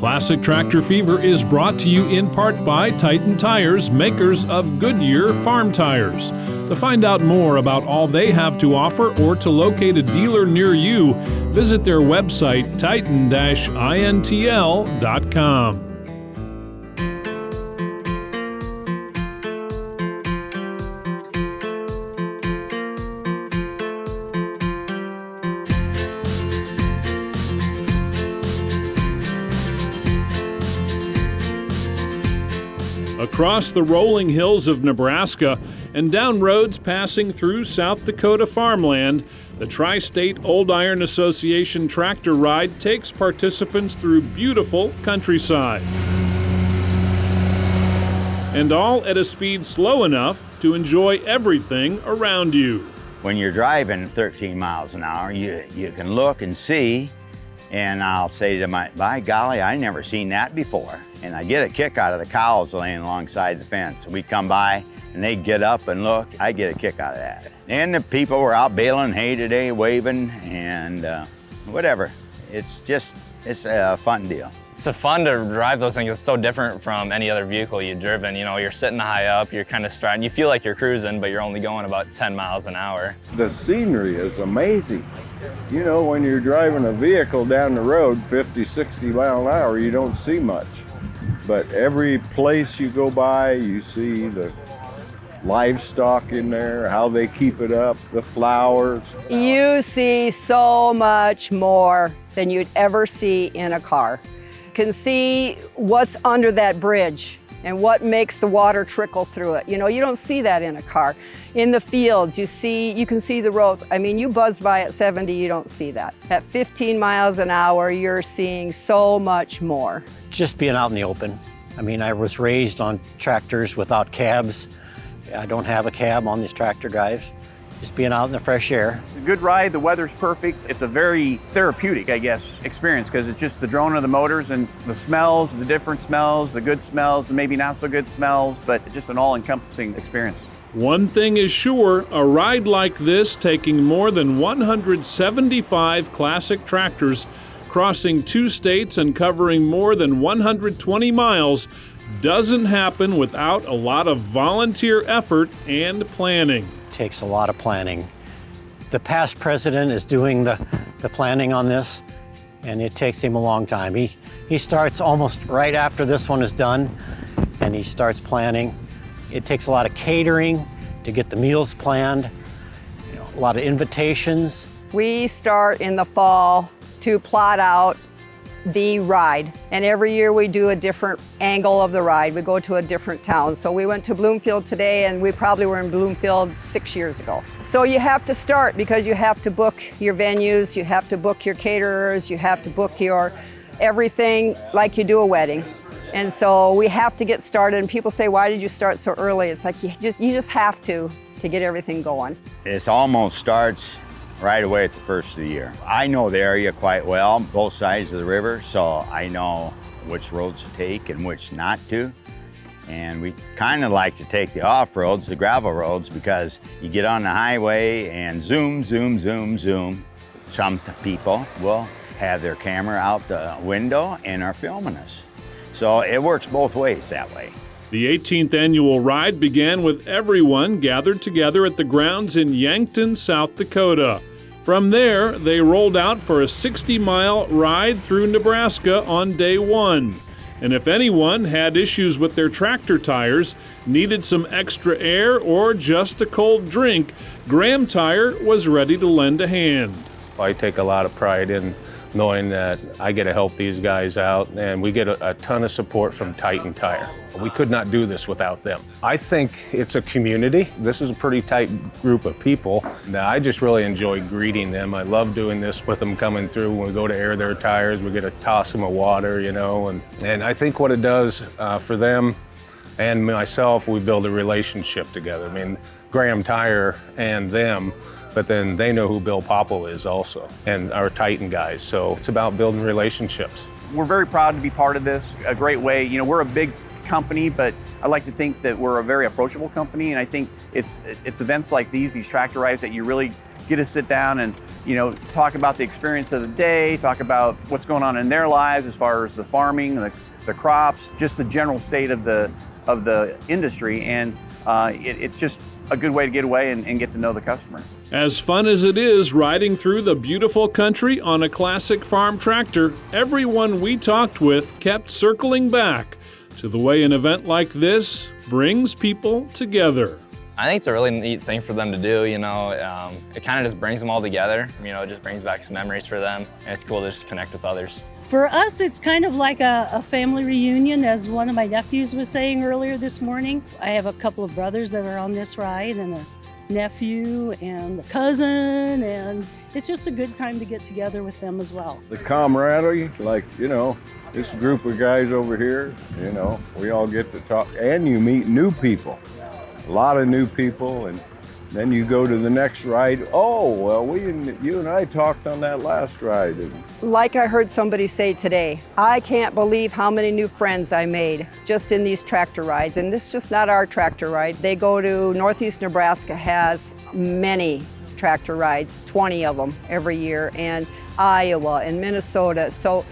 Classic Tractor Fever is brought to you in part by Titan Tires, makers of Goodyear farm tires. To find out more about all they have to offer or to locate a dealer near you, visit their website, titan-intl.com. Across the rolling hills of Nebraska and down roads passing through South Dakota farmland, the Tri-State Old Iron Association tractor ride takes participants through beautiful countryside. And all at a speed slow enough to enjoy everything around you. When you're driving 13 miles an hour, you can look and see, and I'll say to by golly, I never seen that before. And I get a kick out of the cows laying alongside the fence. We come by and they get up and look. I get a kick out of that. And the people were out baling hay today, waving and whatever. It's a fun deal. It's so fun to drive those things. It's so different from any other vehicle you've driven. You know, you're sitting high up, you're kind of striding. You feel like you're cruising, but you're only going about 10 miles an hour. The scenery is amazing. You know, when you're driving a vehicle down the road 50, 60 mile an hour, you don't see much. But every place you go by, you see the livestock in there, how they keep it up, the flowers. You see so much more than you'd ever see in a car. You can see what's under that bridge and what makes the water trickle through it. You know, you don't see that in a car. In the fields, you can see the roads. I mean, you buzz by at 70, you don't see that. At 15 miles an hour, you're seeing so much more. Just being out in the open. I mean, I was raised on tractors without cabs. I don't have a cab on these tractor drives. Just being out in the fresh air. A good ride, the weather's perfect. It's a very therapeutic, I guess, experience because it's just the drone of the motors and the smells, the different smells, the good smells, and maybe not so good smells, but just an all-encompassing experience. One thing is sure, a ride like this taking more than 175 classic tractors, crossing 2 states and covering more than 120 miles, doesn't happen without a lot of volunteer effort and planning. It takes a lot of planning. The past president is doing the planning on this, and it takes him a long time. He starts almost right after this one is done, and he starts planning. It takes a lot of catering to get the meals planned, a lot of invitations. We start in the fall to plot out the ride. And every year we do a different angle of the ride. We go to a different town. So we went to Bloomfield today, and we probably were in Bloomfield 6 years ago. So you have to start because you have to book your venues, you have to book your caterers, you have to book your everything like you do a wedding. And so we have to get started, and people say, why did you start so early? It's like you just have to get everything going. It almost starts right away at the first of the year. I know the area quite well, both sides of the river, so I know which roads to take and which not to. And we kind of like to take the off-roads, the gravel roads, because you get on the highway and zoom, zoom, zoom, zoom. Some people will have their camera out the window and are filming us. So it works both ways that way. The 18th annual ride began with everyone gathered together at the grounds in Yankton, South Dakota. From there, they rolled out for a 60-mile ride through Nebraska on day one. And if anyone had issues with their tractor tires, needed some extra air, or just a cold drink, Graham Tire was ready to lend a hand. I take a lot of pride in knowing that I get to help these guys out, and we get a ton of support from Titan Tire. We could not do this without them. I think it's a community. This is a pretty tight group of people. I just really enjoy greeting them. I love doing this with them coming through. When we go to air their tires, we get to toss them a water, and I think what it does for them and myself, we build a relationship together. I mean, Graham Tire and them, but then they know who Bill Popple is also, and our Titan guys. So it's about building relationships. We're very proud to be part of this, a great way. We're a big company, but I like to think that we're a very approachable company, and I think it's events like these tractor rides, that you really get to sit down and, you know, talk about the experience of the day, talk about what's going on in their lives as far as the farming, the crops, just the general state of the industry. And it's just a good way to get away and get to know the customer. As fun as it is riding through the beautiful country on a classic farm tractor, everyone we talked with kept circling back to the way an event like this brings people together. I think it's a really neat thing for them to do, you know. It kind of just brings them all together. You know, it just brings back some memories for them, and it's cool to just connect with others. For us, it's kind of like a family reunion, as one of my nephews was saying earlier this morning. I have a couple of brothers that are on this ride, and a nephew and a cousin, and it's just a good time to get together with them as well. The camaraderie, like, you know, this group of guys over here, you know, we all get to talk, and you meet new people. A lot of new people, and then you go to the next ride. Oh, well, you and I talked on that last ride. Like I heard somebody say today, I can't believe how many new friends I made just in these tractor rides. And this is just not our tractor ride. They go to Northeast Nebraska, has many tractor rides, 20 of them every year, and Iowa and Minnesota. So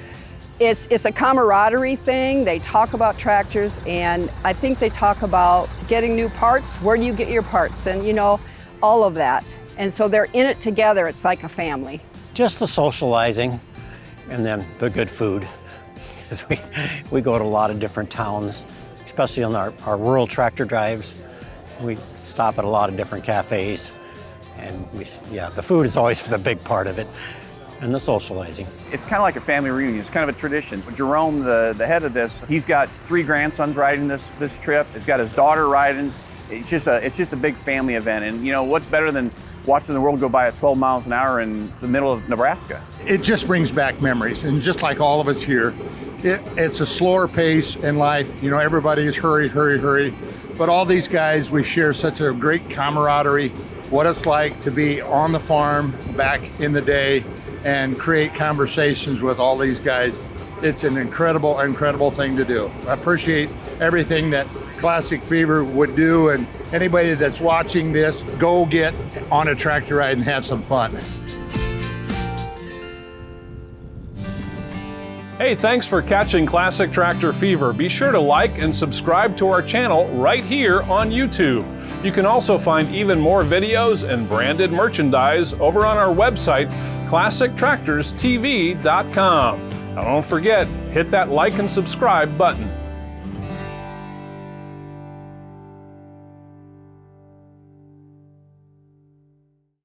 it's a camaraderie thing. They talk about tractors, and I think they talk about getting new parts. Where do you get your parts? And, you know, all of that. And so they're in it together. It's like a family. Just the socializing, and then the good food. Because we go to a lot of different towns, especially on our rural tractor drives. We stop at a lot of different cafes, and the food is always the big part of it. And the socializing. It's kind of like a family reunion. It's kind of a tradition. Jerome, the head of this, he's got 3 grandsons riding this trip. He's got his daughter riding. It's just a big family event. And you know, what's better than watching the world go by at 12 miles an hour in the middle of Nebraska? It just brings back memories. And just like all of us here, it's a slower pace in life. You know, everybody is hurry. But all these guys, we share such a great camaraderie, what it's like to be on the farm back in the day and create conversations with all these guys. It's an incredible thing to do. I appreciate everything that Classic Fever would do, and anybody that's watching this, go get on a tractor ride and have some fun. Hey, thanks for catching Classic Tractor Fever. Be sure to like and subscribe to our channel right here on YouTube. You can also find even more videos and branded merchandise over on our website, ClassicTractorsTV.com. Now don't forget, hit that like and subscribe button.